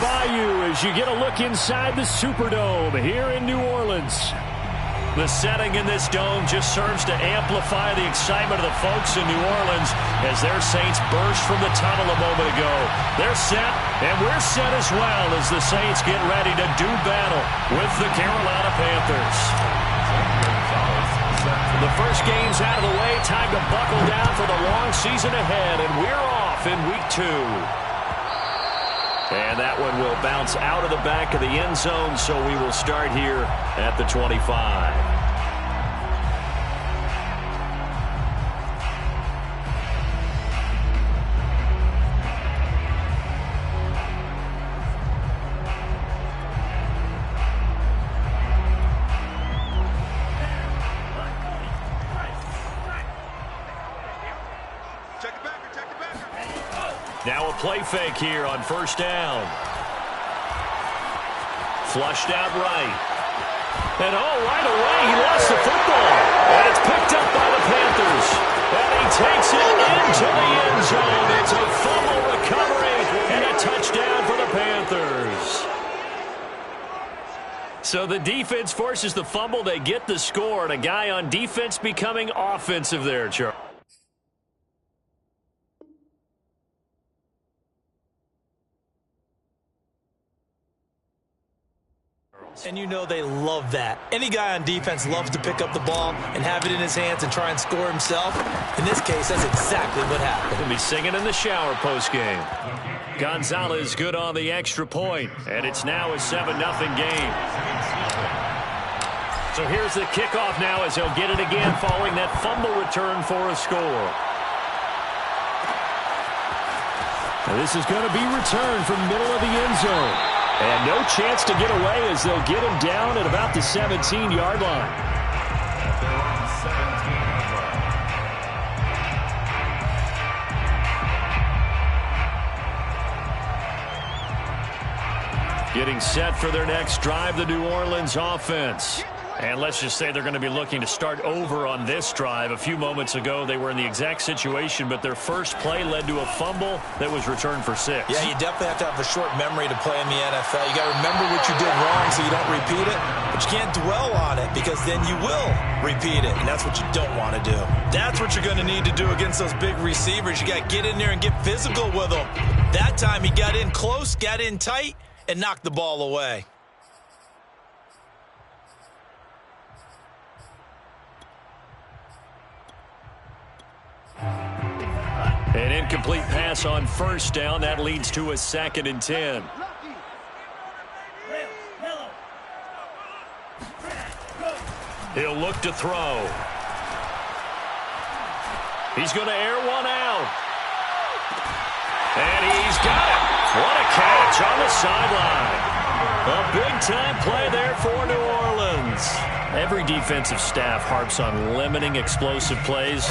by you as you get a look inside the Superdome here in New Orleans. The setting in this dome just serves to amplify the excitement of the folks in New Orleans as their Saints burst from the tunnel a moment ago. They're set, and we're set as well as the Saints get ready to do battle with the Carolina Panthers. The first game's out of the way. Time to buckle down for the long season ahead, and we're off in week 2. And that one will bounce out of the back of the end zone, so we will start here at the 25. Now a play fake here on first down. Flushed out right. And right away he lost the football. And it's picked up by the Panthers. And he takes it into the end zone. It's a fumble recovery and a touchdown for the Panthers. So the defense forces the fumble. They get the score. And a guy on defense becoming offensive there, Charles. And you know they love that. Any guy on defense loves to pick up the ball and have it in his hands and try and score himself. In this case, that's exactly what happened. He'll be singing in the shower postgame. Gonzalez good on the extra point, and it's now a 7-0 game. So here's the kickoff now as he'll get it again following that fumble return for a score. And this is going to be returned from middle of the end zone. And no chance to get away as they'll get him down at about the 17-yard line. Getting set for their next drive, the New Orleans offense. And let's just say they're going to be looking to start over on this drive. A few moments ago, they were in the exact situation, but their first play led to a fumble that was returned for 6. Yeah, you definitely have to have a short memory to play in the NFL. You got to remember what you did wrong so you don't repeat it, but you can't dwell on it because then you will repeat it, and that's what you don't want to do. That's what you're going to need to do against those big receivers. You got to get in there and get physical with them. That time he got in close, got in tight, and knocked the ball away. An incomplete pass on first down. That leads to a 2nd and 10. He'll look to throw. He's going to air one out. And he's got it. What a catch on the sideline. A big-time play there for New Orleans. Every defensive staff harps on limiting explosive plays.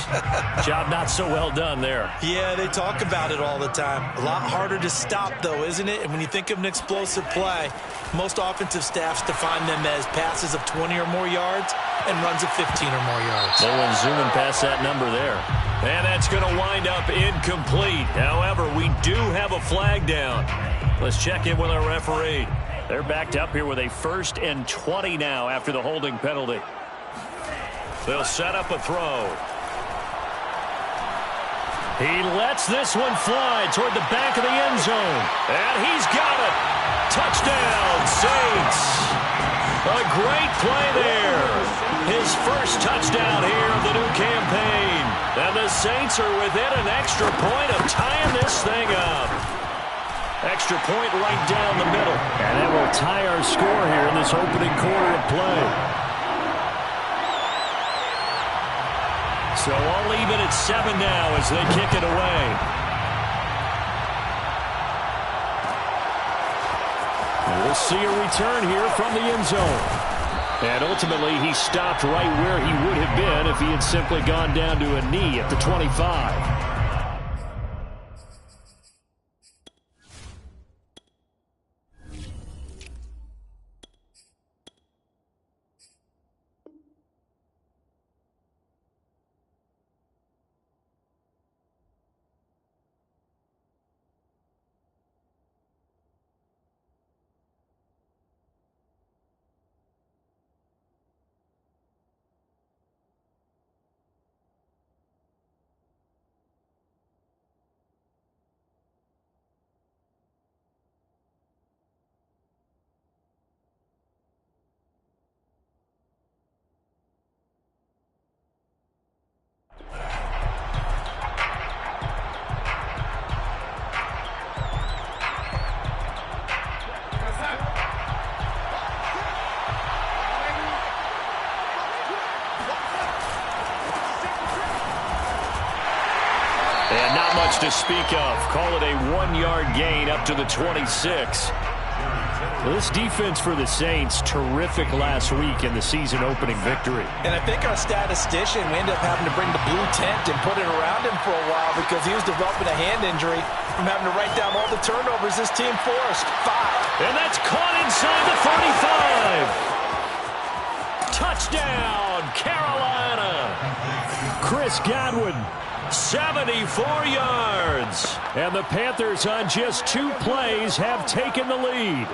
Job not so well done there. Yeah, they talk about it all the time. A lot harder to stop, though, isn't it? And when you think of an explosive play, most offensive staffs define them as passes of 20 or more yards and runs of 15 or more yards. No one zooming past that number there. And that's going to wind up incomplete. However, we do have a flag down. Let's check in with our referee. They're backed up here with a 1st and 20 now after the holding penalty. They'll set up a throw. He lets this one fly toward the back of the end zone. And he's got it. Touchdown, Saints. A great play there. His first touchdown here of the new campaign. And the Saints are within an extra point of tying this thing up. Extra point right down the middle. And that will tie our score here in this opening quarter of play. So all even at 7 now as they kick it away. And we'll see a return here from the end zone. And ultimately he stopped right where he would have been if he had simply gone down to a knee at the 25. And not much to speak of. Call it a 1-yard gain up to the 26. This defense for the Saints, terrific last week in the season-opening victory. And I think our statistician, we ended up having to bring the blue tent and put it around him for a while because he was developing a hand injury from having to write down all the turnovers this team forced. 5. And that's caught inside the 35. Touchdown, Carolina. Chris Godwin, 74 yards. And the Panthers on just 2 plays have taken the lead.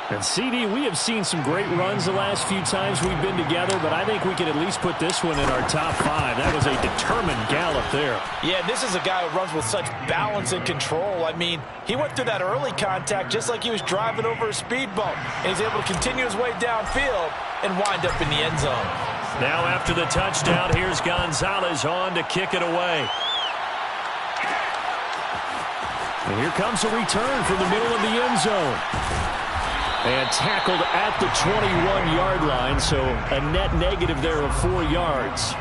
And CD, we have seen some great runs the last few times we've been together, but I think we can at least put this one in our top 5. That was a determined gallop there. Yeah, this is a guy who runs with such balance and control. I mean, he went through that early contact just like he was driving over a speed bump. And he's able to continue his way downfield and wind up in the end zone. Now after the touchdown, here's Gonzalez on to kick it away. And here comes a return from the middle of the end zone. And tackled at the 21-yard line, so a net negative there of 4 yards.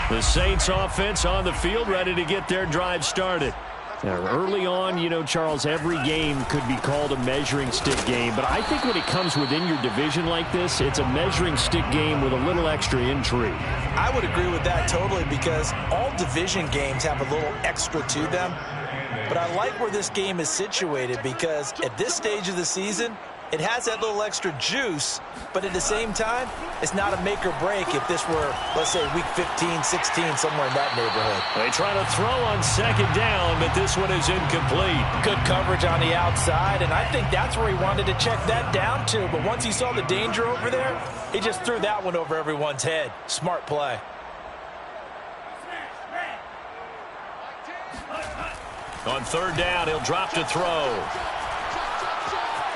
The Saints offense on the field, ready to get their drive started. Now, early on, you know, Charles, every game could be called a measuring stick game, but I think when it comes within your division like this, it's a measuring stick game with a little extra intrigue. I would agree with that totally because all division games have a little extra to them. But I like where this game is situated because at this stage of the season, it has that little extra juice, but at the same time, it's not a make or break if this were, let's say, week 15, 16, somewhere in that neighborhood. They try to throw on second down, but this one is incomplete. Good coverage on the outside, and I think that's where he wanted to check that down to. But once he saw the danger over there, he just threw that one over everyone's head. Smart play. On third down, he'll drop to throw.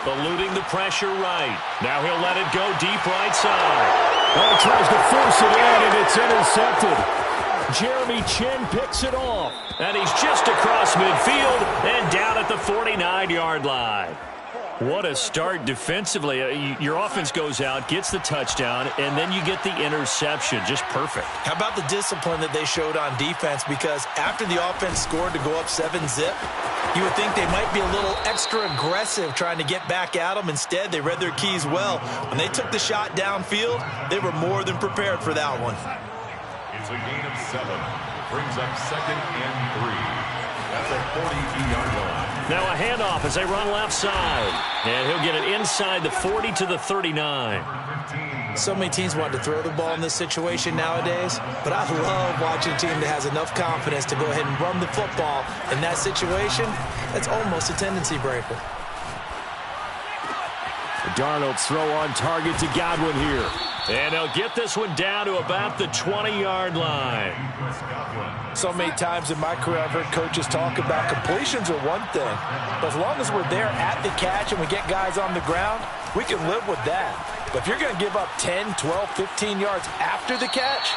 Eluding the pressure right. Now he'll let it go deep right side. Oh, tries to force it in, and it's intercepted. Jeremy Chin picks it off. And he's just across midfield and down at the 49-yard line. What a start defensively. Your offense goes out, gets the touchdown, and then you get the interception. Just perfect. How about the discipline that they showed on defense? Because after the offense scored to go up 7-zip, you would think they might be a little extra aggressive trying to get back at them. Instead, they read their keys well. When they took the shot downfield, they were more than prepared for that one. It's a gain of 7. Brings up 2nd and 3. That's a 42-yard line. Now a handoff as they run left side. And he'll get it inside the 40 to the 39. So many teams want to throw the ball in this situation nowadays, but I love watching a team that has enough confidence to go ahead and run the football in that situation. That's almost a tendency breaker. Darnold's throw on target to Godwin here. And they'll get this one down to about the 20-yard line. So many times in my career, I've heard coaches talk about completions are one thing. But as long as we're there at the catch and we get guys on the ground, we can live with that. But if you're going to give up 10, 12, 15 yards after the catch,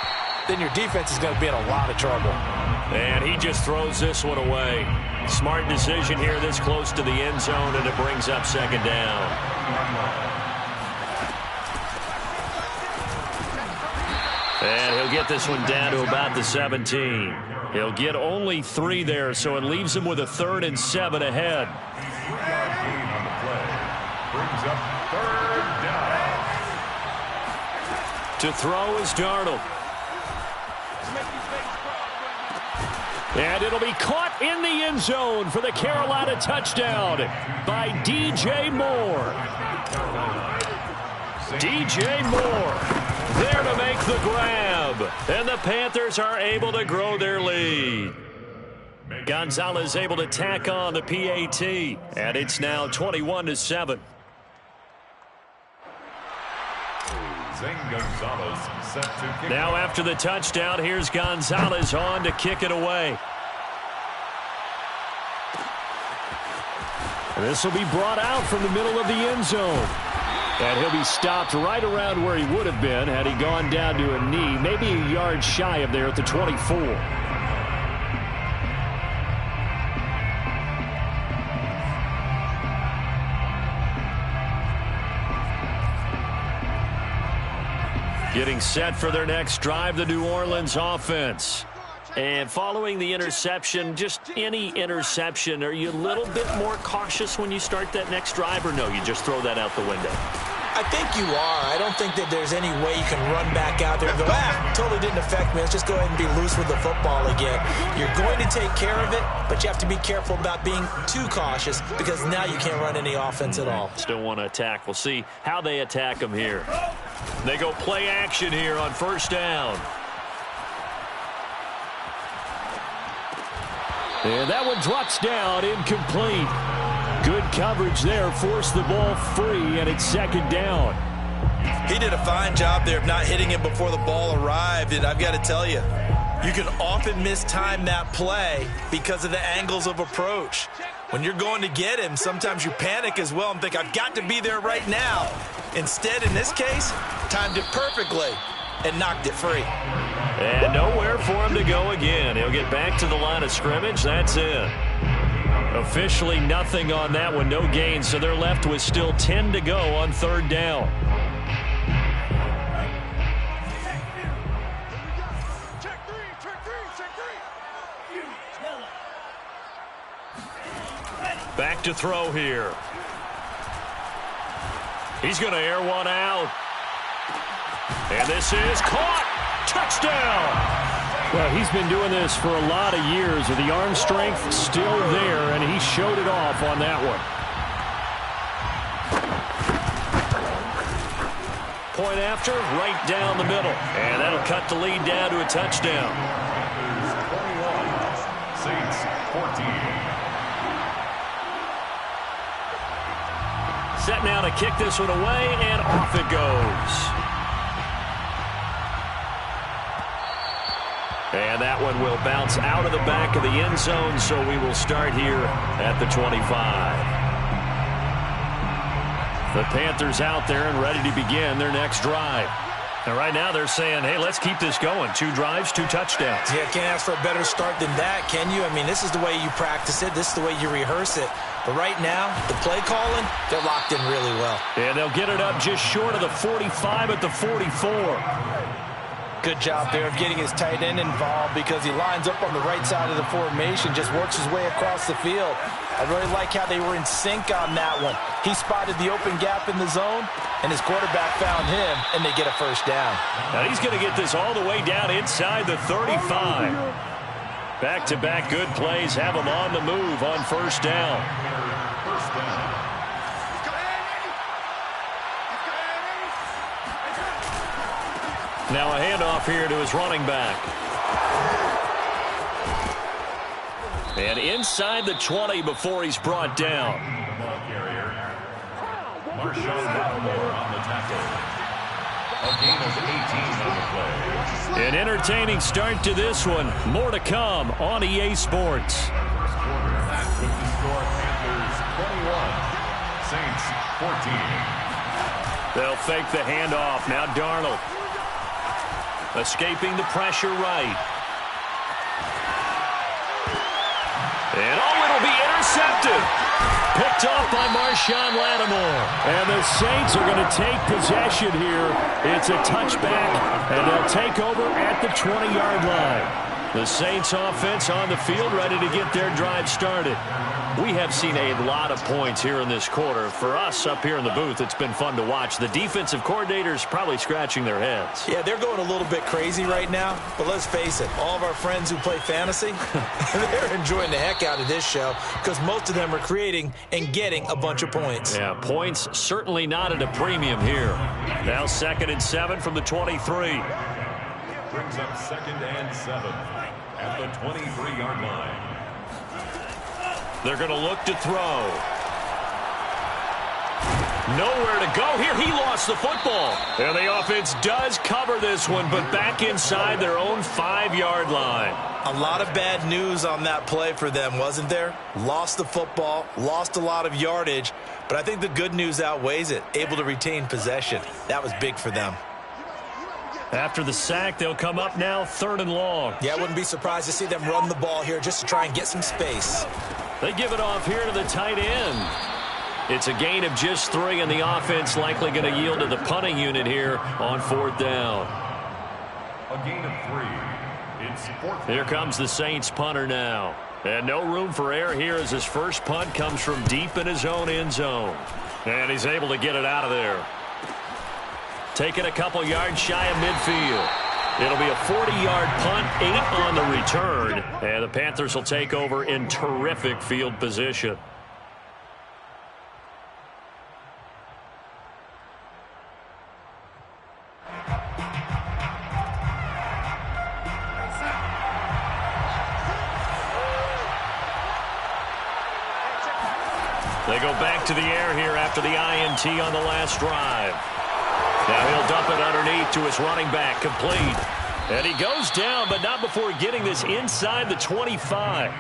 then your defense is going to be in a lot of trouble. And he just throws this one away. Smart decision here this close to the end zone, and it brings up second down. And he'll get this one down to about the 17. He'll get only 3 there, so it leaves him with a 3rd and 7 ahead. Brings up 3rd down. To throw is Darnold. And it'll be caught in the end zone for the Carolina touchdown by DJ Moore. DJ Moore there to make the grab. And the Panthers are able to grow their lead. Gonzalez able to tack on the PAT. And it's now 21-7. Now after the touchdown, here's Gonzalez on to kick it away. And this will be brought out from the middle of the end zone. And he'll be stopped right around where he would have been had he gone down to a knee, maybe a yard shy of there at the 24. Getting set for their next drive, the New Orleans offense. And following the interception, just any interception, are you a little bit more cautious when you start that next drive, or no, you just throw that out the window? I think you are. I don't think that there's any way you can run back out there and go, totally didn't affect me. Let's just go ahead and be loose with the football again. You're going to take care of it, but you have to be careful about being too cautious because now you can't run any offense at all. Still want to attack. We'll see how they attack them here. They go play action here on first down. And that one drops down, incomplete. Good coverage there, forced the ball free, and it's second down. He did a fine job there of not hitting him before the ball arrived, and I've got to tell you, you can often mistime that play because of the angles of approach. When you're going to get him, sometimes you panic as well and think, I've got to be there right now. Instead, in this case, timed it perfectly and knocked it free. And nowhere for him to go again. He'll get back to the line of scrimmage. That's it. Officially nothing on that one, no gain, so they're left with still 10 to go on third down. Back to throw here. He's going to air one out. And this is caught. Touchdown. Well, he's been doing this for a lot of years. With the arm strength still there, and he showed it off on that one. Point after, right down the middle. And that'll cut the lead down to a touchdown. 21, Saints 14. Set now to kick this one away, and off it goes. And that one will bounce out of the back of the end zone, so we will start here at the 25. The Panthers out there and ready to begin their next drive. And right now they're saying, hey, let's keep this going. 2 drives, 2 touchdowns. Yeah, can't ask for a better start than that, can you? I mean, this is the way you practice it. This is the way you rehearse it. But right now, the play calling, they're locked in really well. And they'll get it up just short of the 45 at the 44. Good job there of getting his tight end involved because he lines up on the right side of the formation, just works his way across the field. I really like how they were in sync on that one. He spotted the open gap in the zone, and his quarterback found him, and they get a first down. Now he's going to get this all the way down inside the 35. Back-to-back good plays have him on the move on first down. First down. Now a handoff here to his running back. And inside the 20 before he's brought down. Ball carrier. Marshawn Lattimore on the tackle. A gain of 18 on the play. An entertaining start to this one. More to come on EA Sports. First quarter. With the score, Panthers 21, Saints 14. They'll fake the handoff. Now Darnold. Escaping the pressure right. And it'll be intercepted. Picked off by Marshawn Lattimore. And the Saints are going to take possession here. It's a touchback, and they'll take over at the 20-yard line. The Saints offense on the field ready to get their drive started. We have seen a lot of points here in this quarter. For us up here in the booth, it's been fun to watch. The defensive coordinators probably scratching their heads. Yeah, they're going a little bit crazy right now, but let's face it, all of our friends who play fantasy, they're enjoying the heck out of this show because most of them are creating and getting a bunch of points. Yeah, points certainly not at a premium here. Now 2nd and 7 from the 23. Brings up 2nd and 7 at the 23-yard line. They're going to look to throw. Nowhere to go here. He lost the football. And the offense does cover this one, but back inside their own 5-yard line. A lot of bad news on that play for them, wasn't there? Lost the football, lost a lot of yardage, but I think the good news outweighs it. Able to retain possession. That was big for them. After the sack, they'll come up now 3rd and long. Yeah, I wouldn't be surprised to see them run the ball here just to try and get some space. They give it off here to the tight end. It's a gain of just 3, and the offense likely going to yield to the punting unit here on 4th down. A gain of 3. It's 4th. Here comes the Saints punter now. And no room for error here as his first punt comes from deep in his own end zone. And he's able to get it out of there. Taking a couple yards shy of midfield. It'll be a 40-yard punt, 8 on the return. And the Panthers will take over in terrific field position. They go back to the air here after the INT on the last drive. Now he'll dump it underneath to his running back, complete. And he goes down, but not before getting this inside the 25.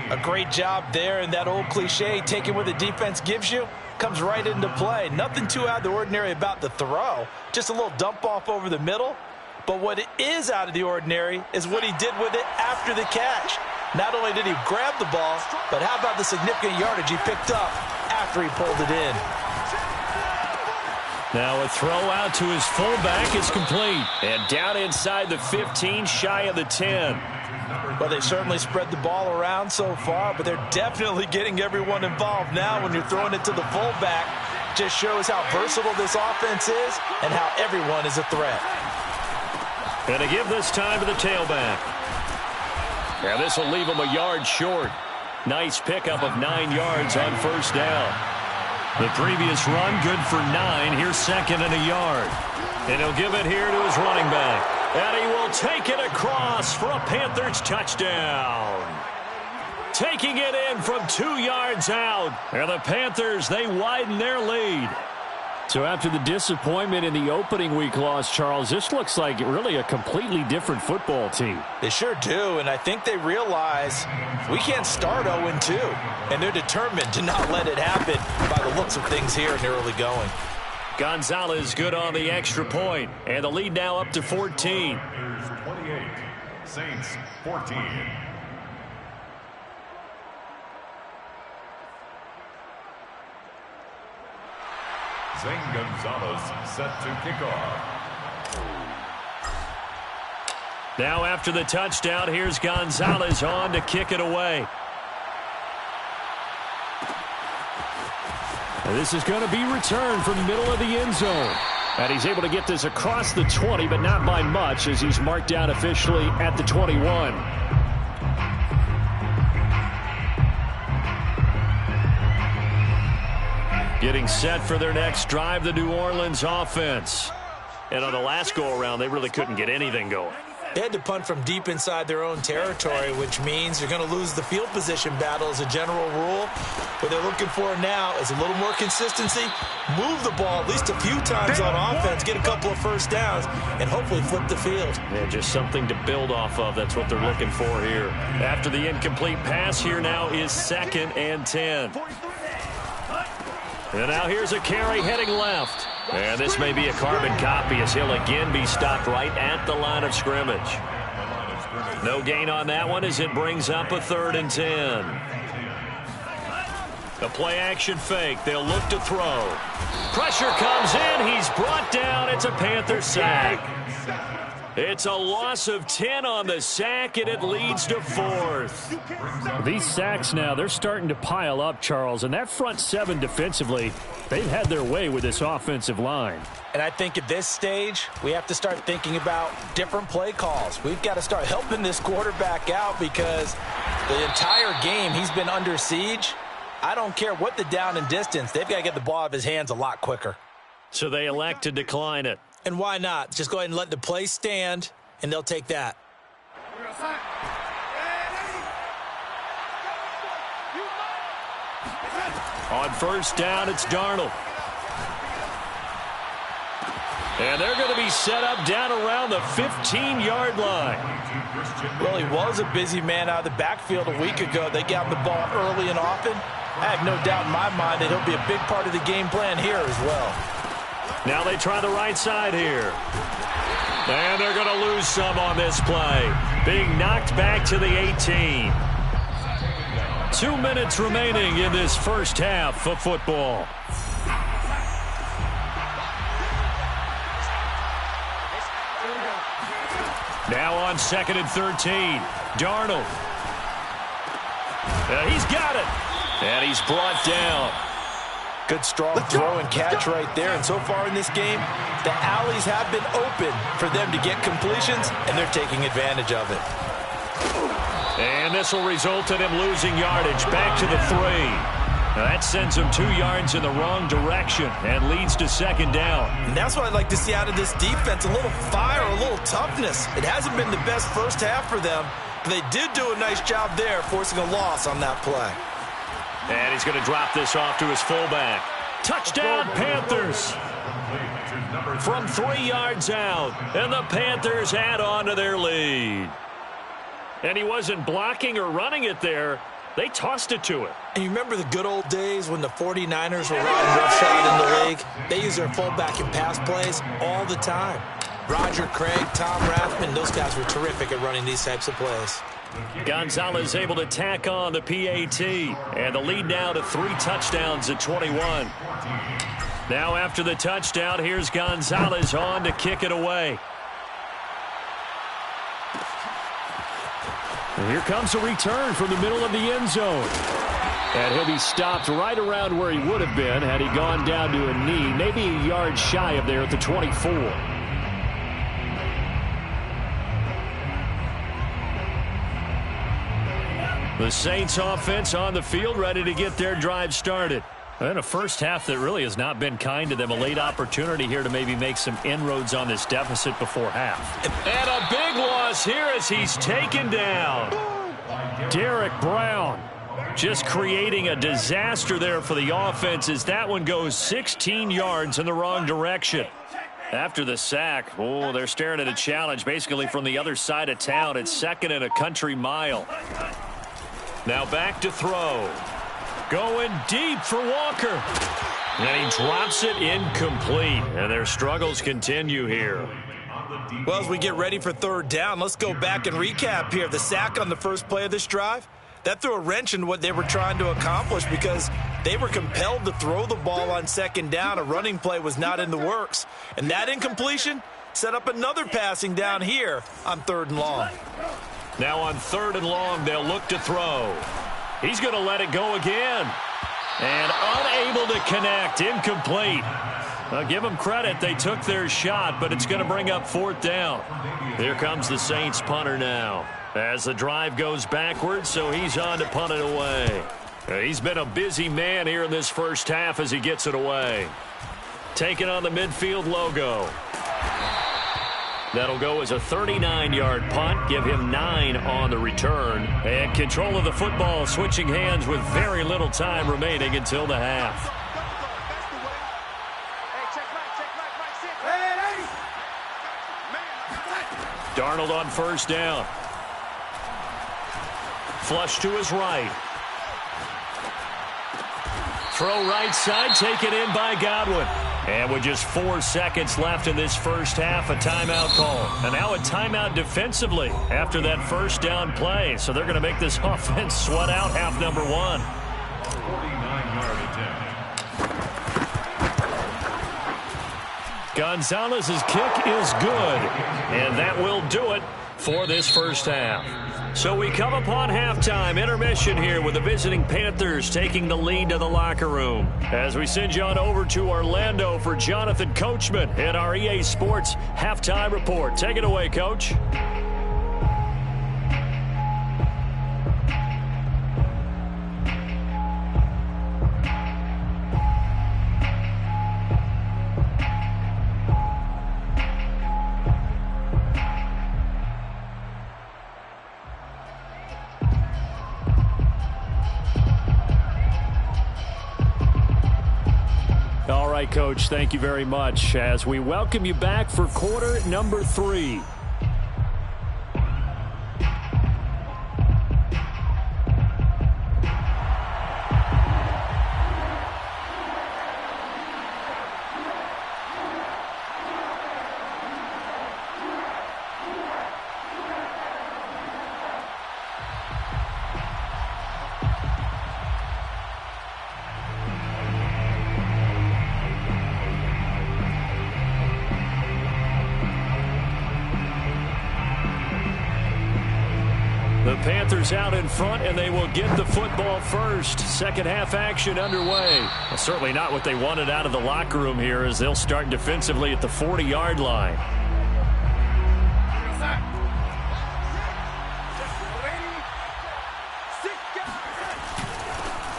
A great job there, and that old cliche, taking what the defense gives you, comes right into play. Nothing too out of the ordinary about the throw. Just a little dump off over the middle. But what is out of the ordinary is what he did with it after the catch. Not only did he grab the ball, but how about the significant yardage he picked up after he pulled it in. Now a throw out to his fullback is complete. And down inside the 15, shy of the 10. Well, they certainly spread the ball around so far, but they're definitely getting everyone involved now when you're throwing it to the fullback. Just shows how versatile this offense is and how everyone is a threat. And to give this time to the tailback. Now this will leave him a yard short. Nice pickup of 9 yards on first down. The previous run good for 9. Here's second and a yard. And he'll give it here to his running back. And he will take it across for a Panthers touchdown. Taking it in from 2 yards out. And the Panthers, they widen their lead. So after the disappointment in the opening week loss, Charles, this looks like really a completely different football team. They sure do, and I think they realize we can't start 0-2, and they're determined to not let it happen by the looks of things here in the early going. Gonzalez good on the extra point, and the lead now up to 14. 28, Saints 14. Zane Gonzalez set to kick off. Now after the touchdown, here's Gonzalez on to kick it away. And this is going to be returned from the middle of the end zone. And he's able to get this across the 20, but not by much as he's marked down officially at the 21. Getting set for their next drive, the New Orleans offense. And on the last go-around, they really couldn't get anything going. They had to punt from deep inside their own territory, which means you're going to lose the field position battle as a general rule. What they're looking for now is a little more consistency, move the ball at least a few times on offense, get a couple of first downs, and hopefully flip the field. Yeah, just something to build off of. That's what they're looking for here. After the incomplete pass, here now is 2nd and 10. And now here's a carry heading left. And this may be a carbon copy as he'll again be stopped right at the line of scrimmage. No gain on that one as it brings up a 3rd and 10. A play-action fake. They'll look to throw. Pressure comes in. He's brought down. It's a Panther sack. It's a loss of 10 on the sack, and it leads to 4th. These sacks now, they're starting to pile up, Charles, and that front 7 defensively, they've had their way with this offensive line. And I think at this stage, we have to start thinking about different play calls. We've got to start helping this quarterback out because the entire game he's been under siege. I don't care what the down and distance. They've got to get the ball out of his hands a lot quicker. So they elect to decline it. And why not? Just go ahead and let the play stand, and they'll take that. On first down, it's Darnold. And they're going to be set up down around the 15-yard line. Well, he was a busy man out of the backfield a week ago. They got him the ball early and often. I have no doubt in my mind that he'll be a big part of the game plan here as well. Now they try the right side here. And they're going to lose some on this play. Being knocked back to the 18. 2 minutes remaining in this first half of football. Now on 2nd and 13. Darnold. He's got it. And he's brought down. Good strong throw and catch right there. And so far in this game, the alleys have been open for them to get completions, and they're taking advantage of it. And this will result in him losing yardage. Back to the 3. Now that sends him 2 yards in the wrong direction and leads to 2nd down. And that's what I'd like to see out of this defense, a little fire, a little toughness. It hasn't been the best first half for them, but they did do a nice job there forcing a loss on that play. And he's going to drop this off to his fullback. Touchdown, Panthers. From 3 yards out, and the Panthers add on to their lead. And he wasn't blocking or running it there. They tossed it to him. And you remember the good old days when the 49ers were riding roughshod in the league? They use their fullback in pass plays all the time. Roger Craig, Tom Rathman, those guys were terrific at running these types of plays. Gonzalez able to tack on the PAT. And the lead now to 3 touchdowns at 21. Now after the touchdown, here's Gonzalez on to kick it away. And here comes a return from the middle of the end zone. And he'll be stopped right around where he would have been had he gone down to a knee, maybe a yard shy of there at the 24. The Saints offense on the field, ready to get their drive started. And a first half that really has not been kind to them. A late opportunity here to maybe make some inroads on this deficit before half. And a big loss here as he's taken down. Derek Brown just creating a disaster there for the offense as that one goes 16 yards in the wrong direction. After the sack, they're staring at a challenge basically from the other side of town. It's 2nd and a country mile. Now back to throw. Going deep for Walker. And he drops it incomplete. And their struggles continue here. Well, as we get ready for 3rd down, let's go back and recap here. The sack on the first play of this drive, that threw a wrench in what they were trying to accomplish because they were compelled to throw the ball on 2nd down. A running play was not in the works. And that incompletion set up another passing down here on 3rd and long. Now on 3rd and long, they'll look to throw. He's going to let it go again. And unable to connect. Incomplete. I'll give them credit. They took their shot, but it's going to bring up 4th down. Here comes the Saints punter now. As the drive goes backwards, so he's on to punt it away. He's been a busy man here in this first half as he gets it away. Taking on the midfield logo. That'll go as a 39-yard punt, give him 9 on the return. And control of the football switching hands with very little time remaining until the half. Darnold on 1st down. Flush to his right. Throw right side, taken in by Godwin. And with just 4 seconds left in this first half, a timeout call. And now a timeout defensively after that first down play. So they're going to make this offense sweat out half number 1. 49-yard attempt. Gonzalez's kick is good. And that will do it for this first half. So we come upon halftime intermission here with the visiting Panthers taking the lead to the locker room. As we send you on over to Orlando for Jonathan Coachman in our EA Sports Halftime Report. Take it away, Coach. All right, Coach, thank you very much as we welcome you back for quarter number 3. The Panthers out in front, and they will get the football first. Second half action underway. Well, certainly not what they wanted out of the locker room here, as they'll start defensively at the 40-yard line.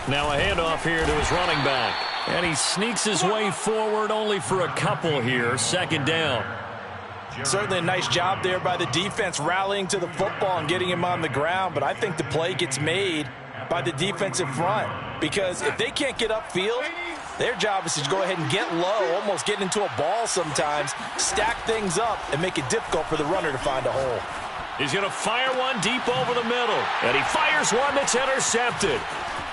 Now a handoff here to his running back. And he sneaks his way forward only for a couple here. Second down. Certainly a nice job there by the defense rallying to the football and getting him on the ground. But I think the play gets made by the defensive front. Because if they can't get upfield, their job is to go ahead and get low, almost get into a ball sometimes, stack things up, and make it difficult for the runner to find a hole. He's going to fire one deep over the middle. And he fires one that's intercepted.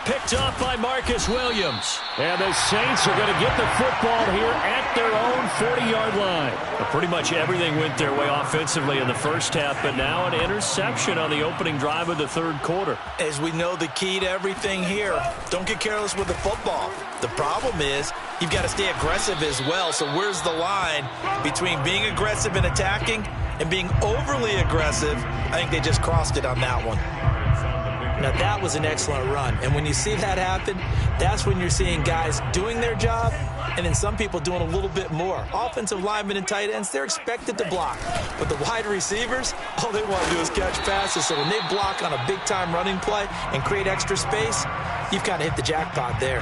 Picked up by Marcus Williams. And the Saints are going to get the football here at their own 40-yard line. Well, pretty much everything went their way offensively in the first half, but now an interception on the opening drive of the third quarter. As we know, the key to everything here, don't get careless with the football. The problem is you've got to stay aggressive as well. So where's the line between being aggressive and attacking and being overly aggressive? I think they just crossed it on that one. Now, that was an excellent run. And when you see that happen, that's when you're seeing guys doing their job and then some people doing a little bit more. Offensive linemen and tight ends, they're expected to block. But the wide receivers, all they want to do is catch passes. So when they block on a big-time running play and create extra space, you've kind of hit the jackpot there.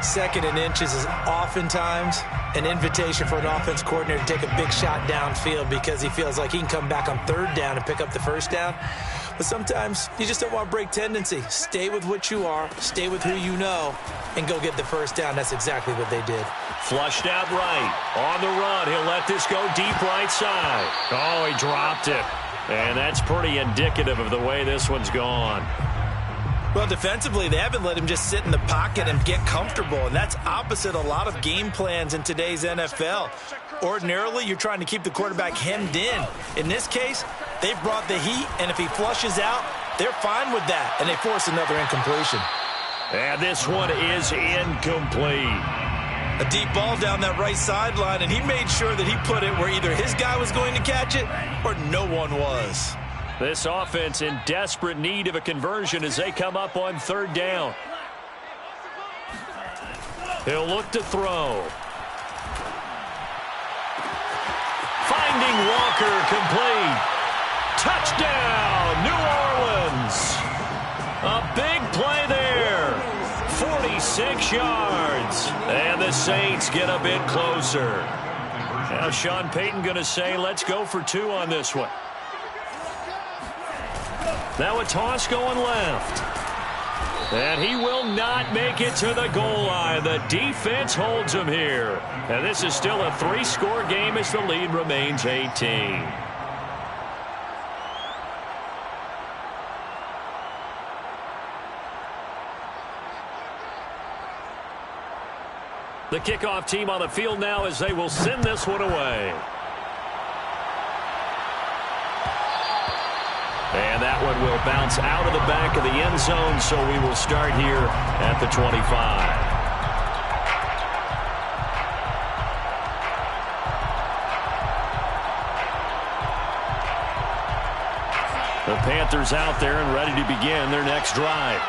Second and inches is oftentimes an invitation for an offense coordinator to take a big shot downfield because he feels like he can come back on third down and pick up the first down. But sometimes you just don't want to break tendency. Stay with what you are, stay with who you know, and go get the first down. That's exactly what they did. Flushed out right. On the run, he'll let this go deep right side. Oh, he dropped it. And that's pretty indicative of the way this one's gone. Well, defensively, they haven't let him just sit in the pocket and get comfortable, and that's opposite a lot of game plans in today's NFL. Ordinarily, you're trying to keep the quarterback hemmed in. In this case, they've brought the heat, and if he flushes out, they're fine with that, and they force another incompletion. And this one is incomplete. A deep ball down that right sideline, and he made sure that he put it where either his guy was going to catch it or no one was. This offense in desperate need of a conversion as they come up on third down. He'll look to throw. Finding Walker, complete. Touchdown, New Orleans. A big play there. 46 yards. And the Saints get a bit closer. Now Sean Payton going to say, let's go for two on this one. Now a toss going left. And he will not make it to the goal line. The defense holds him here. And this is still a three-score game as the lead remains 18. The kickoff team on the field now as they will send this one away. And that one will bounce out of the back of the end zone, so we will start here at the 25. The Panthers out there and ready to begin their next drive.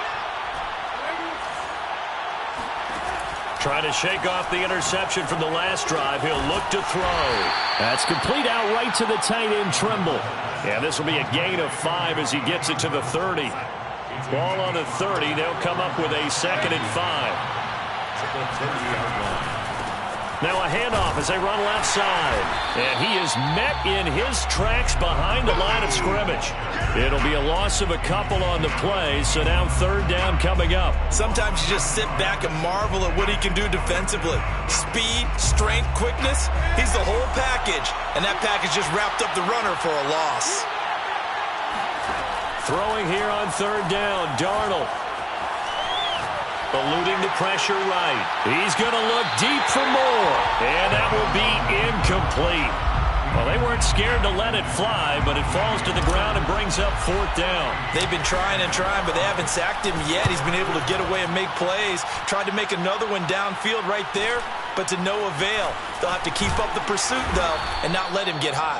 Trying to shake off the interception from the last drive. He'll look to throw. That's complete out right to the tight end, Trimble. Yeah, this will be a gain of 5 as he gets it to the 30. Ball on the 30. They'll come up with a 2nd and 5. Now a handoff as they run left side. And he is met in his tracks behind the line of scrimmage. It'll be a loss of a couple on the play, so now third down coming up. Sometimes you just sit back and marvel at what he can do defensively. Speed, strength, quickness, he's the whole package. And that package just wrapped up the runner for a loss. Throwing here on third down, Darnold. Eluding the pressure right. He's going to look deep for more. And that will be incomplete. Well, they weren't scared to let it fly, but it falls to the ground and brings up fourth down. They've been trying and trying, but they haven't sacked him yet. He's been able to get away and make plays. Tried to make another one downfield right there, but to no avail. They'll have to keep up the pursuit, though, and not let him get hot.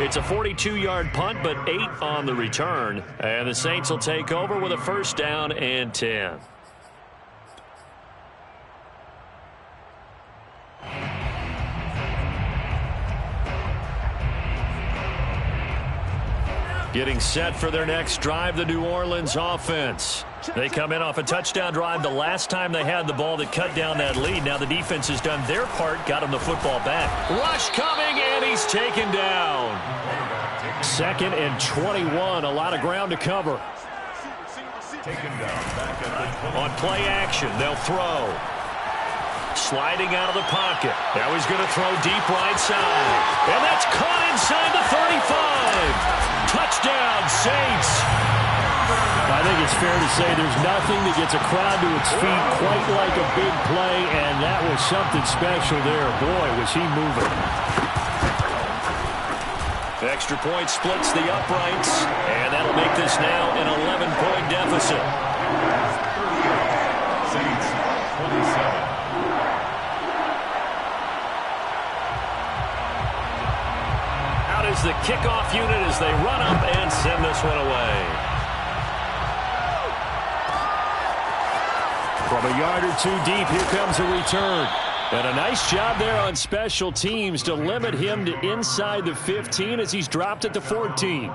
It's a 42-yard punt, but 8 on the return. And the Saints will take over with a first down and 10. Getting set for their next drive, the New Orleans offense. They come in off a touchdown drive the last time they had the ball that cut down that lead. Now the defense has done their part, got him the football back. Rush coming, and he's taken down. 2nd and 21, a lot of ground to cover. On play action, they'll throw. Sliding out of the pocket. Now he's going to throw deep right side. And that's caught inside the 35. Touchdown, Saints. I think it's fair to say there's nothing that gets a crowd to its feet quite like a big play, and that was something special there. Boy, was he moving. Extra point splits the uprights, and that'll make this now an 11-point deficit. Saints 27. Is the kickoff unit as they run up and send this one away. From a yard or two deep, here comes a return. And a nice job there on special teams to limit him to inside the 15 as he's dropped at the 14.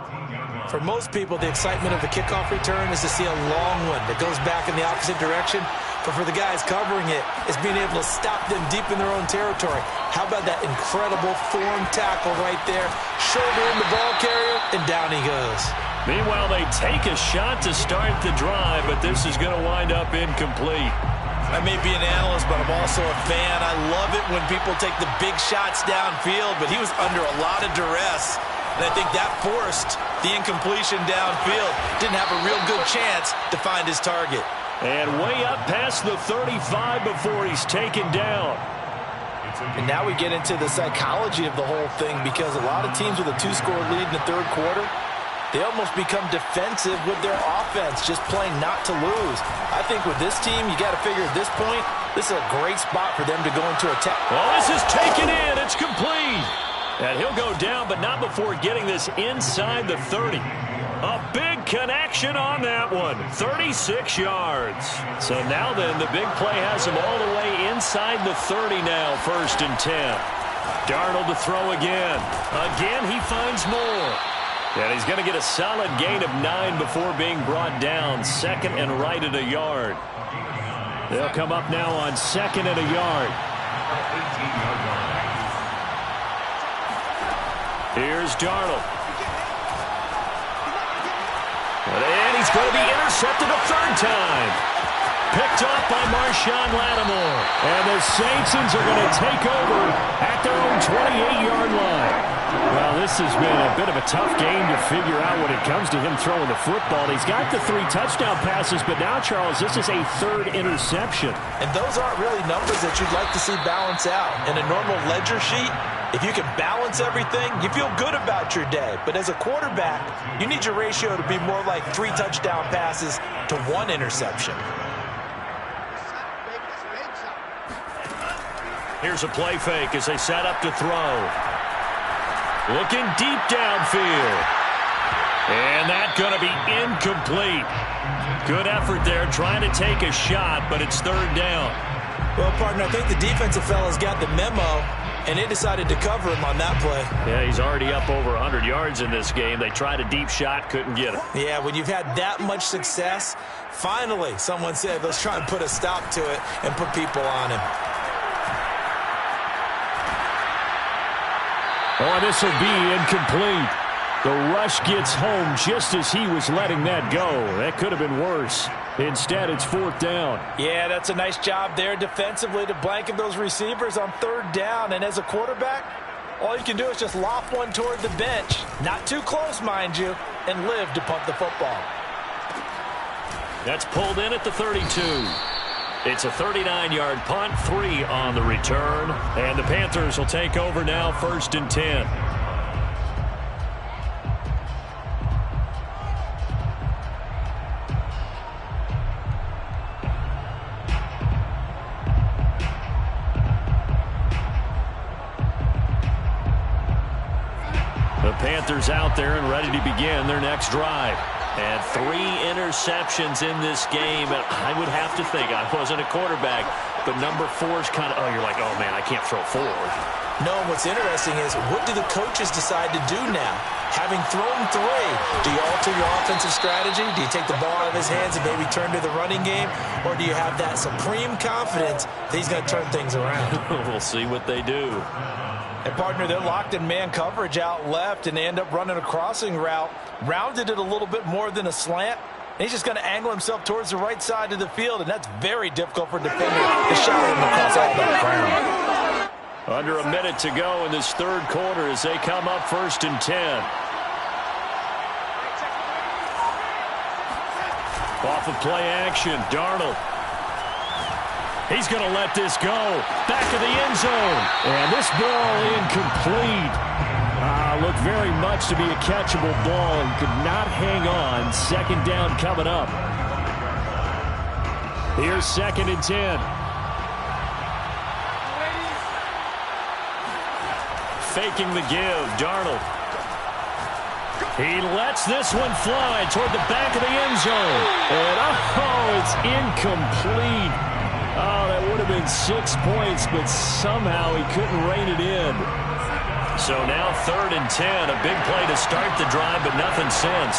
For most people, the excitement of the kickoff return is to see a long one that goes back in the opposite direction. But for the guys covering it, it's being able to stop them deep in their own territory. How about that incredible form tackle right there? Shoulder in the ball carrier, and down he goes. Meanwhile, they take a shot to start the drive, but this is going to wind up incomplete. I may be an analyst, but I'm also a fan. I love it when people take the big shots downfield, but he was under a lot of duress. And I think that forced the incompletion downfield. Didn't have a real good chance to find his target. And way up past the 35 before he's taken down. And now we get into the psychology of the whole thing, because a lot of teams with a 2-score lead in the third quarter, they almost become defensive with their offense, just playing not to lose. I think with this team, you got to figure at this point, this is a great spot for them to go into attack. Well, this is taken in. It's complete. And he'll go down, but not before getting this inside the 30. A big connection on that one. 36 yards. So now then, the big play has him all the way inside the 30 now, 1st and 10. Darnold to throw again. Again, he finds more. And he's going to get a solid gain of 9 before being brought down. 2nd and right at a yard. They'll come up now on 2nd and a yard. Here's Darnold. And he's going to be intercepted a 3rd time. Picked off by Marshawn Lattimore. And the Saints are going to take over at their own 28-yard line. Well, this has been a bit of a tough game to figure out when it comes to him throwing the football. He's got the 3 touchdown passes, but now, Charles, this is a 3rd interception. And those aren't really numbers that you'd like to see balance out. In a normal ledger sheet, if you can balance everything, you feel good about your day. But as a quarterback, you need your ratio to be more like 3 touchdown passes to 1 interception. Here's a play fake as they set up to throw. Looking deep downfield. And that's going to be incomplete. Good effort there trying to take a shot, but it's 3rd down. Well, partner, I think the defensive fellas got the memo, and they decided to cover him on that play. Yeah, he's already up over 100 yards in this game. They tried a deep shot, couldn't get it. Yeah, when you've had that much success, finally someone said, let's try and put a stop to it and put people on him. Oh, this will be incomplete. The rush gets home just as he was letting that go. That could have been worse. Instead, it's 4th down. Yeah, that's a nice job there defensively to blanket those receivers on 3rd down. And as a quarterback, all you can do is just lop one toward the bench. Not too close, mind you, and live to punt the football. That's pulled in at the 32. It's a 39-yard punt, 3 on the return. And the Panthers will take over now, 1st and 10. Panthers out there and ready to begin their next drive. And 3 interceptions in this game. And I would have to think, I wasn't a quarterback, but number 4 is kind of, you're like, oh, man, I can't throw 4. No, what's interesting is, what do the coaches decide to do now? Having thrown 3, do you alter your offensive strategy? Do you take the ball out of his hands and maybe turn to the running game? Or do you have that supreme confidence that he's going to turn things around? We'll see what they do. And, partner, they're locked in man coverage out left, and they end up running a crossing route. Rounded it a little bit more than a slant. And he's just going to angle himself towards the right side of the field, and that's very difficult for a defender to shower him across all that ground. Under a minute to go in this third quarter as they come up 1st and 10. Off of play action, Darnold. He's going to let this go. Back of the end zone. And this ball incomplete. Looked very much to be a catchable ball and could not hang on. 2nd down coming up. Here's 2nd and 10. Faking the give, Darnold. He lets this one fly toward the back of the end zone. And, it's incomplete. That would have been 6 points, but somehow he couldn't rein it in. So now 3rd and 10, a big play to start the drive, but nothing since.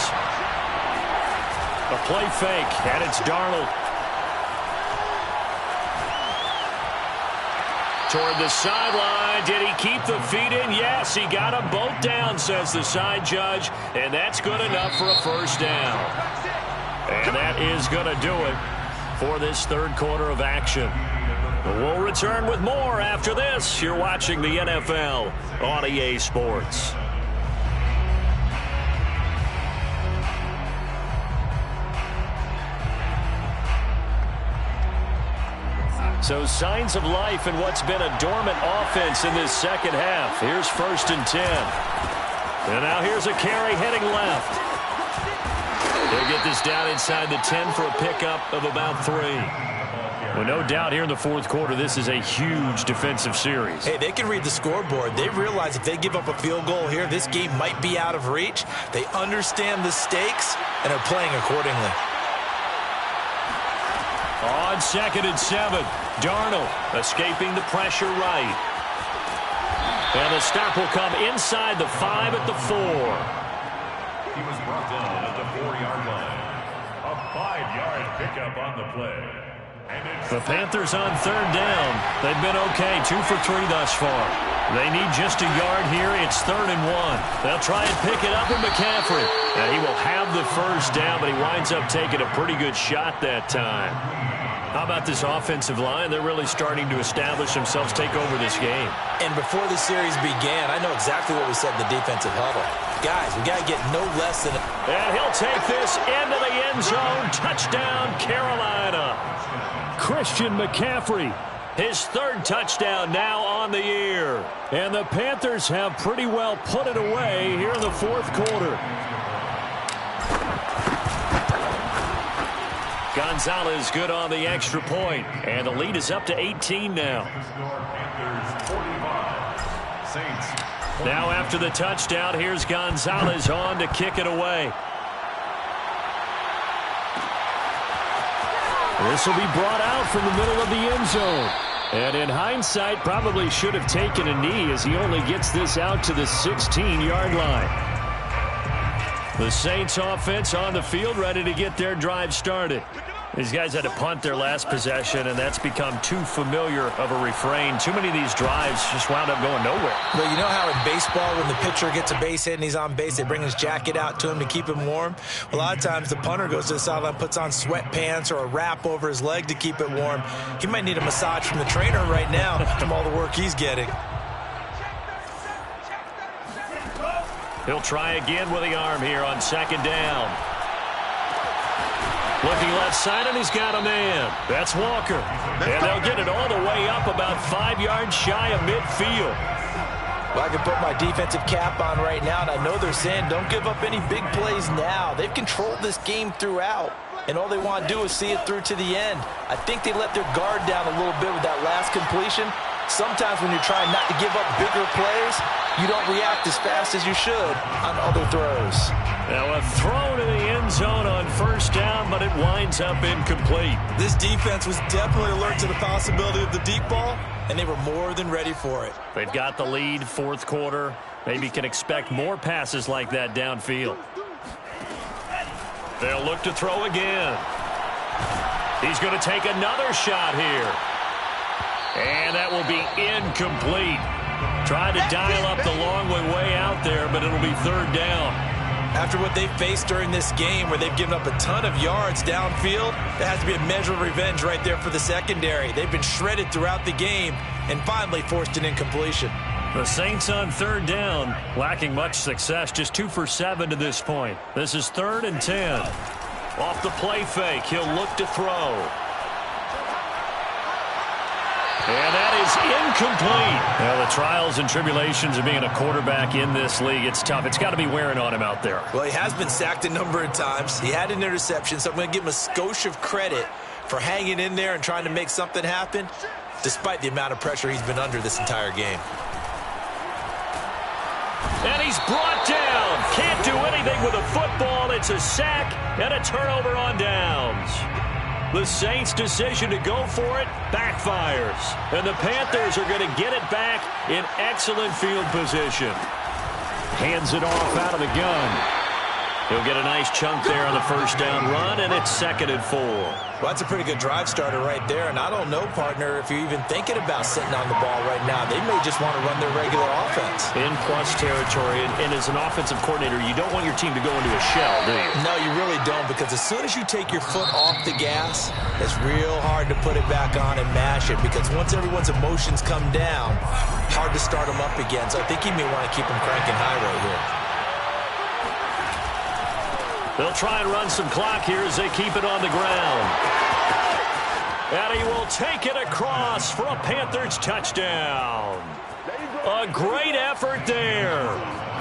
A play fake, and it's Darnold. Toward the sideline. Did he keep the feet in? Yes, he got them both down, says the side judge, and that's good enough for a 1st down. And that is going to do it for this third quarter of action. We'll return with more after this. You're watching the NFL on EA Sports. So signs of life in what's been a dormant offense in this second half. Here's 1st and 10. And now here's a carry heading left. They'll get this down inside the 10 for a pickup of about 3. Well, no doubt here in the fourth quarter, this is a huge defensive series. Hey, they can read the scoreboard. They realize if they give up a field goal here, this game might be out of reach. They understand the stakes and are playing accordingly. On 2nd and 7, Darnold escaping the pressure right. And the stop will come inside the 5 at the 4. He was brought down at the 4-yard line. A 5-yard pickup on the play. The Panthers on 3rd down. They've been okay, 2 for 3 thus far. They need just a yard here. It's 3rd and 1. They'll try and pick it up with McCaffrey. And he will have the 1st down, but he winds up taking a pretty good shot that time. How about this offensive line? They're really starting to establish themselves, take over this game. And before the series began, I know exactly what we said in the defensive huddle. Guys, we got to get no less than... And he'll take this into the end zone. Touchdown, Carolina. Christian McCaffrey, his 3rd touchdown now on the year. And the Panthers have pretty well put it away here in the fourth quarter. Gonzalez good on the extra point. And the lead is up to 18 now. Now after the touchdown, here's Gonzalez on to kick it away. This will be brought out from the middle of the end zone. And in hindsight, probably should have taken a knee as he only gets this out to the 16-yard line. The Saints offense on the field ready to get their drive started. These guys had to punt their last possession, and that's become too familiar of a refrain. Too many of these drives just wound up going nowhere. Well, you know how in baseball when the pitcher gets a base hit and he's on base, they bring his jacket out to him to keep him warm? A lot of times the punter goes to the sideline, puts on sweatpants or a wrap over his leg to keep it warm. He might need a massage from the trainer right now from all the work he's getting. He'll try again with the arm here on 2nd down. Looking left side, and he's got a man. That's Walker. And they'll get it all the way up about 5 yards shy of midfield. Well, I can put my defensive cap on right now, and I know they're saying don't give up any big plays now. They've controlled this game throughout, and all they want to do is see it through to the end. I think they let their guard down a little bit with that last completion, Sometimes when you're trying not to give up bigger plays, you don't react as fast as you should on other throws. Now a throw to the end zone on first down, but it winds up incomplete. This defense was definitely alert to the possibility of the deep ball, and they were more than ready for it. They've got the lead, fourth quarter. Maybe can expect more passes like that downfield. They'll look to throw again. He's going to take another shot here. And that will be incomplete. Tried to dial up the long way out there, but it'll be third down. After what they faced during this game where they've given up a ton of yards downfield, there has to be a measure of revenge right there for the secondary. They've been shredded throughout the game and finally forced an incompletion. The Saints on third down, lacking much success, just 2 for 7 to this point. This is 3rd and 10. Off the play fake, he'll look to throw. And that is incomplete. Well, the trials and tribulations of being a quarterback in this league, it's tough. It's got to be wearing on him out there. Well, he has been sacked a number of times. He had an interception, so I'm going to give him a skosh of credit for hanging in there and trying to make something happen, despite the amount of pressure he's been under this entire game. And he's brought down. Can't do anything with a football. It's a sack and a turnover on downs. The Saints' decision to go for it backfires. And the Panthers are going to get it back in excellent field position. Hands it off out of the gun. He'll get a nice chunk there on the first down run, and it's 2nd and 4. Well, that's a pretty good drive starter right there. And I don't know, partner, if you're even thinking about sitting on the ball right now. They may just want to run their regular offense. In plus territory, and as an offensive coordinator, you don't want your team to go into a shell, do you? No, you really don't, because as soon as you take your foot off the gas, it's real hard to put it back on and mash it, because once everyone's emotions come down, hard to start them up again. So I think he may want to keep them cranking high right here. They'll try and run some clock here as they keep it on the ground. And he will take it across for a Panthers touchdown. A great effort there.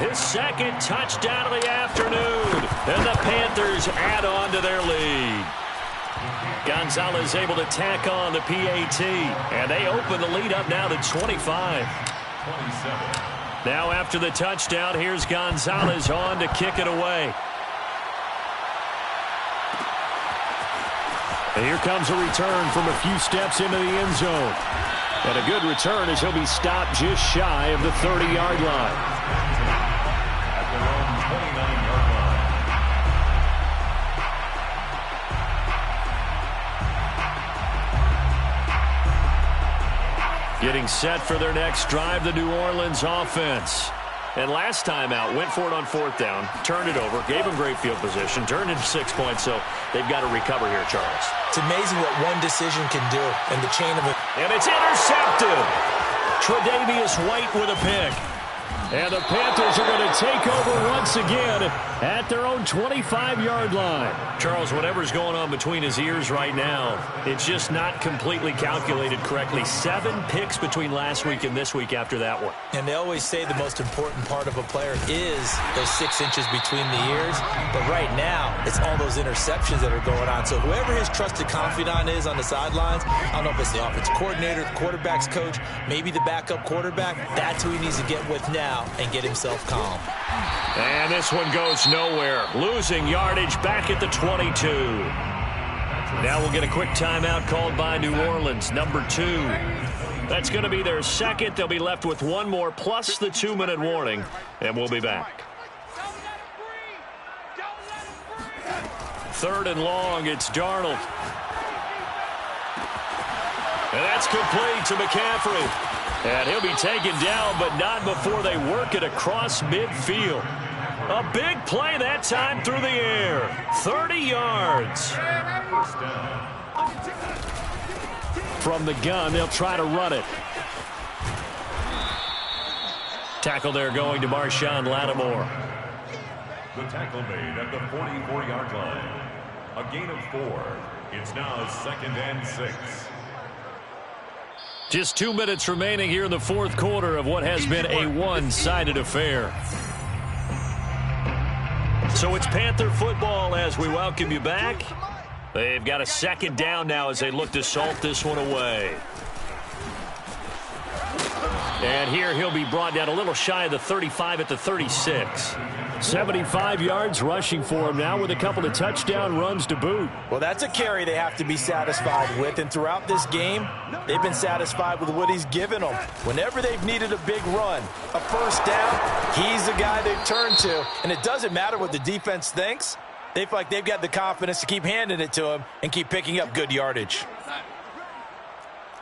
His 2nd touchdown of the afternoon. And the Panthers add on to their lead. Gonzalez able to tack on the PAT. And they open the lead up now to 25. 27. Now after the touchdown, here's Gonzalez on to kick it away. And here comes a return from a few steps into the end zone. And a good return as he'll be stopped just shy of the 30-yard line. At their own 29-yard line. Getting set for their next drive, the New Orleans offense. And last time out, went for it on 4th down, turned it over, gave them great field position, turned into 6 points, so they've got to recover here, Charles. It's amazing what one decision can do in the chain of it. And it's intercepted. Tre'Davious White with a pick. And the Panthers are going to take over once again at their own 25-yard line. Charles, whatever's going on between his ears right now, it's just not completely calculated correctly. 7 picks between last week and this week after that one. And they always say the most important part of a player is those 6 inches between the ears. But right now, it's all those interceptions that are going on. So whoever his trusted confidant is on the sidelines, I don't know if it's the offensive coordinator, the quarterback's coach, maybe the backup quarterback, that's who he needs to get with now and get himself calm. And this one goes nowhere. Losing yardage back at the 22. Now we'll get a quick timeout called by New Orleans, number 2. That's going to be their 2nd. They'll be left with 1 more plus the 2-minute warning, and we'll be back. 3rd and long, it's Darnold. And that's complete to McCaffrey. And he'll be taken down, but not before they work it across midfield. A big play that time through the air. 30 yards. From the gun, they'll try to run it. Tackle there going to Marshawn Lattimore. The tackle made at the 44-yard line. A gain of 4. It's now 2nd and 6. Just 2 minutes remaining here in the 4th quarter of what has been a one-sided affair. So it's Panther football as we welcome you back. They've got a 2nd down now as they look to salt this one away. And here he'll be brought down a little shy of the 35 at the 36. 75 yards rushing for him now with a couple of touchdown runs to boot. Well, that's a carry they have to be satisfied with. And throughout this game, they've been satisfied with what he's given them. Whenever they've needed a big run, a first down, he's the guy they've turned to. And it doesn't matter what the defense thinks. They feel like they've got the confidence to keep handing it to him and keep picking up good yardage.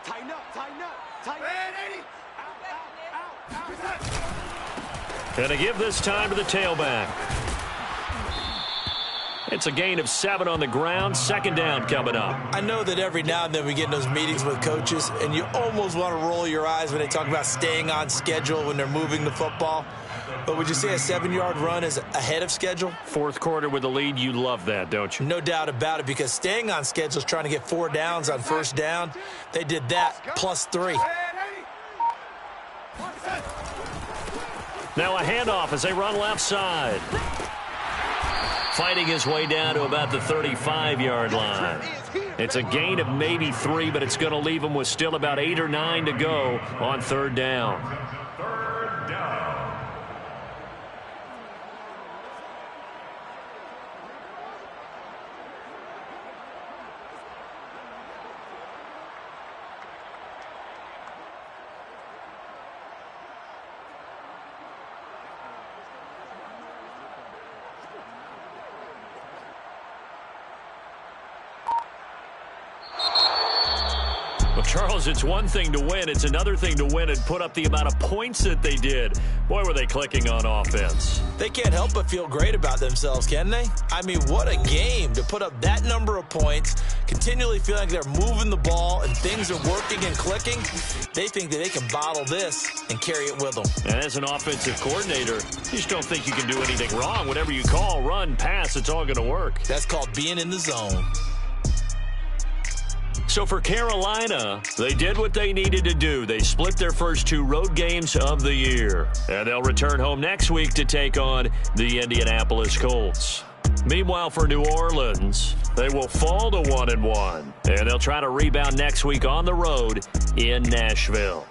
Tighten up, tighten up, tighten up. And to give this time to the tailback. It's a gain of 7 on the ground. Second down coming up. I know that every now and then we get in those meetings with coaches, and you almost want to roll your eyes when they talk about staying on schedule when they're moving the football. But would you say a 7-yard run is ahead of schedule? Fourth quarter with the lead, you love that, don't you? No doubt about it, because staying on schedule is trying to get 4 downs on first down. They did that plus 3. Now a handoff as they run left side. Fighting his way down to about the 35-yard line. It's a gain of maybe 3, but it's going to leave him with still about 8 or 9 to go on third down. Third down. Charles, it's one thing to win. It's another thing to win and put up the amount of points that they did. Boy, were they clicking on offense. They can't help but feel great about themselves, can they? I mean, what a game to put up that number of points, continually feeling like they're moving the ball and things are working and clicking. They think that they can bottle this and carry it with them. And as an offensive coordinator, you just don't think you can do anything wrong. Whatever you call, run, pass, it's all going to work. That's called being in the zone. So for Carolina, they did what they needed to do. They split their first 2 road games of the year. And they'll return home next week to take on the Indianapolis Colts. Meanwhile, for New Orleans, they will fall to 1-1. And they'll try to rebound next week on the road in Nashville.